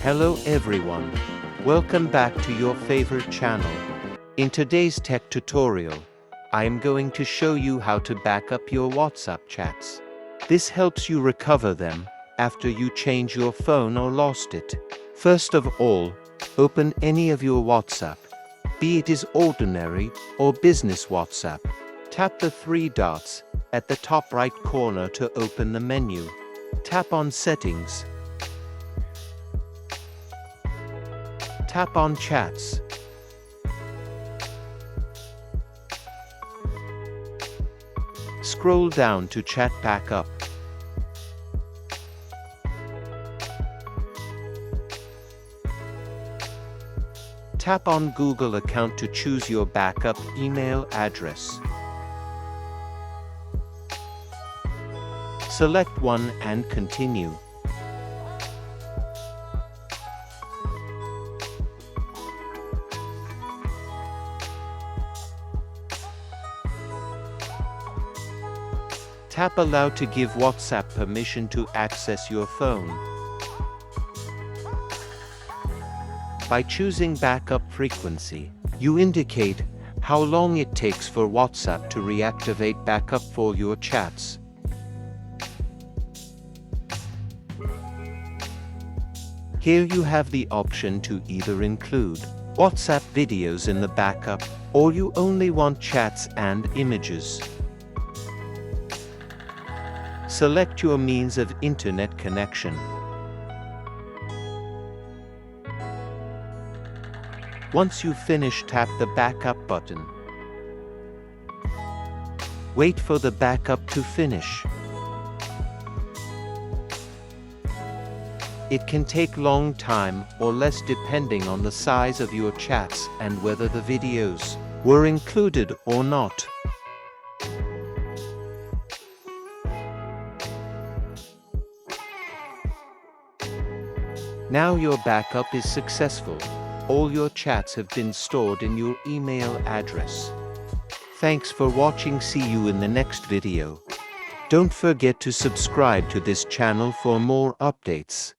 Hello everyone. Welcome back to your favorite channel. In today's tech tutorial, I am going to show you how to back up your WhatsApp chats. This helps you recover them after you change your phone or lost it. First of all, open any of your WhatsApp, be it is ordinary or business WhatsApp. Tap the three dots at the top right corner to open the menu. Tap on Settings. Tap on Chats. Scroll down to Chat Backup. Tap on Google account to choose your backup email address. Select one and continue. Tap Allow to give WhatsApp permission to access your phone. By choosing backup frequency, you indicate how long it takes for WhatsApp to reactivate backup for your chats. Here you have the option to either include WhatsApp videos in the backup, or you only want chats and images. Select your means of internet connection. Once you finish, tap the backup button. Wait for the backup to finish. It can take long time or less depending on the size of your chats and whether the videos were included or not. Now your backup is successful. All your chats have been stored in your email address. Thanks for watching. See you in the next video. Don't forget to subscribe to this channel for more updates.